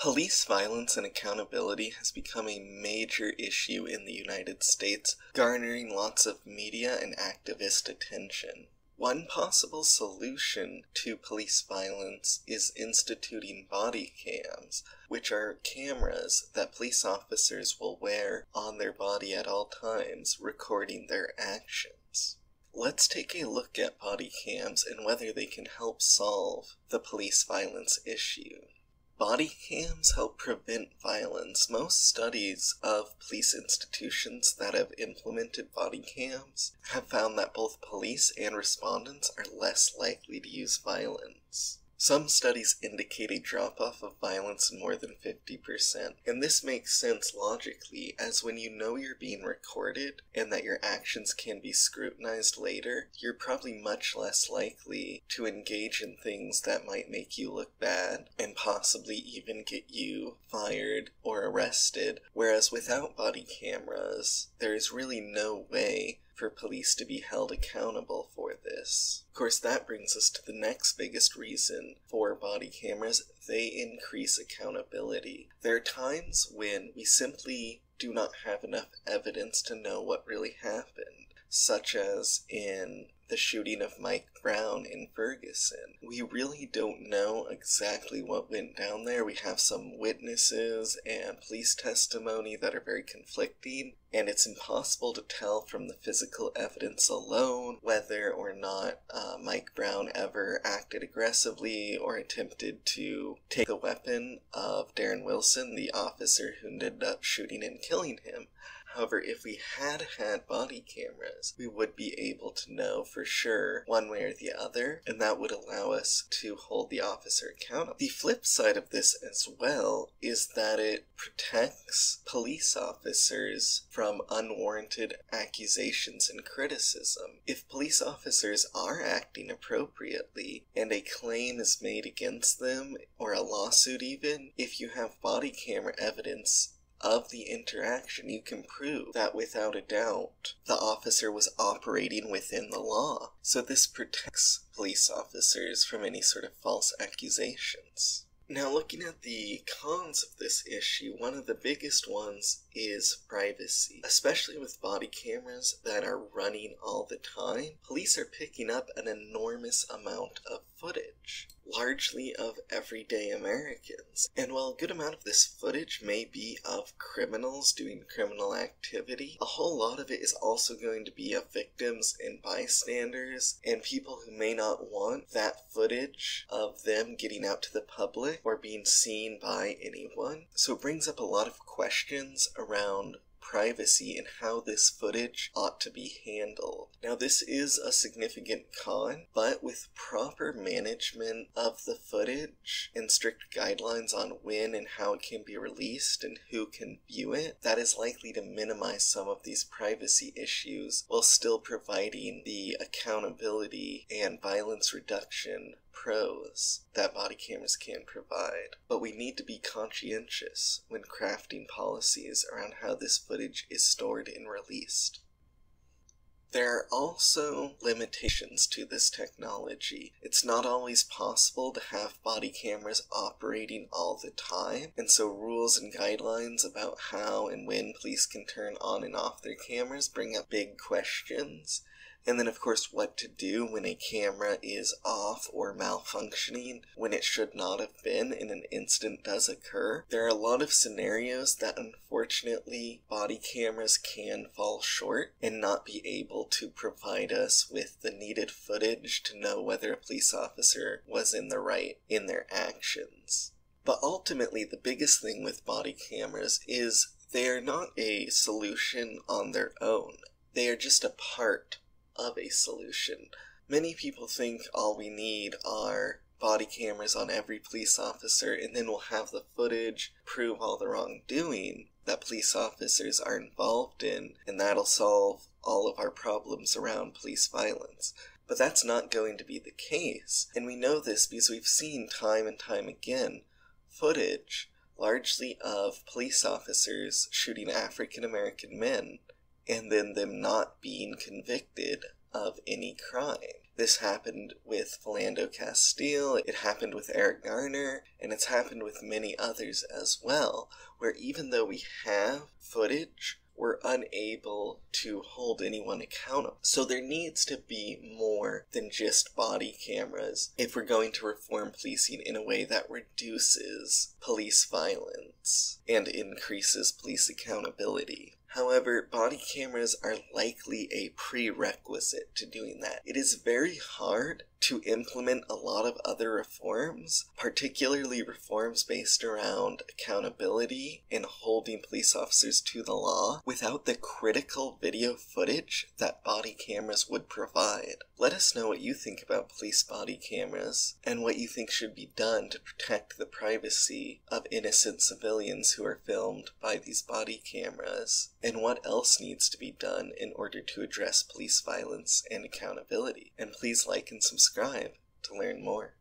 Police violence and accountability has become a major issue in the United States, garnering lots of media and activist attention. One possible solution to police violence is instituting body cams, which are cameras that police officers will wear on their body at all times, recording their actions. Let's take a look at body cams and whether they can help solve the police violence issue. Body cams help prevent violence. Most studies of police institutions that have implemented body cams have found that both police and respondents are less likely to use violence. Some studies indicate a drop-off of violence in more than 50%, and this makes sense logically, as when you know you're being recorded and that your actions can be scrutinized later, you're probably much less likely to engage in things that might make you look bad and possibly even get you fired or arrested, whereas without body cameras, there is really no way for police to be held accountable for this. Of course, that brings us to the next biggest reason for body cameras. They increase accountability. There are times when we simply do not have enough evidence to know what really happened, such as in the shooting of Mike Brown in Ferguson. We really don't know exactly what went down there. We have some witnesses and police testimony that are very conflicting, and it's impossible to tell from the physical evidence alone whether or not Mike Brown ever acted aggressively or attempted to take the weapon of Darren Wilson, the officer who ended up shooting and killing him. However, if we had body cameras, we would be able to know for sure one way or the other, and that would allow us to hold the officer accountable. The flip side of this as well is that it protects police officers from unwarranted accusations and criticism. If police officers are acting appropriately and a claim is made against them, or a lawsuit even, if you have body camera evidence of the interaction, you can prove that without a doubt the officer was operating within the law. So this protects police officers from any sort of false accusations. Now, looking at the cons of this issue, one of the biggest ones is privacy. Especially with body cameras that are running all the time, police are picking up an enormous amount of footage, largely of everyday Americans. And while a good amount of this footage may be of criminals doing criminal activity, a whole lot of it is also going to be of victims and bystanders and people who may not want that footage of them getting out to the public or being seen by anyone. So it brings up a lot of questions around privacy and how this footage ought to be handled. Now, this is a significant con, but with proper management of the footage and strict guidelines on when and how it can be released and who can view it, that is likely to minimize some of these privacy issues while still providing the accountability and violence reduction pros that body cameras can provide. But we need to be conscientious when crafting policies around how this footage is stored and released. There are also limitations to this technology. It's not always possible to have body cameras operating all the time, and so rules and guidelines about how and when police can turn on and off their cameras bring up big questions. And then, of course, what to do when a camera is off or malfunctioning when it should not have been and an incident does occur. There are a lot of scenarios that, unfortunately, body cameras can fall short and not be able to provide us with the needed footage to know whether a police officer was in the right in their actions. But ultimately, the biggest thing with body cameras is they are not a solution on their own. They are just a part of a solution. Many people think all we need are body cameras on every police officer and then we'll have the footage prove all the wrongdoing that police officers are involved in, and that'll solve all of our problems around police violence. But that's not going to be the case, and we know this because we've seen time and time again footage largely of police officers shooting African American men and then them not being convicted of any crime. This happened with Philando Castile, it happened with Eric Garner, and it's happened with many others as well, where even though we have footage, we're unable to hold anyone accountable. So there needs to be more than just body cameras if we're going to reform policing in a way that reduces police violence and increases police accountability. However, body cameras are likely a prerequisite to doing that. It is very hard to implement a lot of other reforms, particularly reforms based around accountability and holding police officers to the law, without the critical video footage that body cameras would provide. Let us know what you think about police body cameras, and what you think should be done to protect the privacy of innocent civilians who are filmed by these body cameras, and what else needs to be done in order to address police violence and accountability. And please like and subscribe to learn more.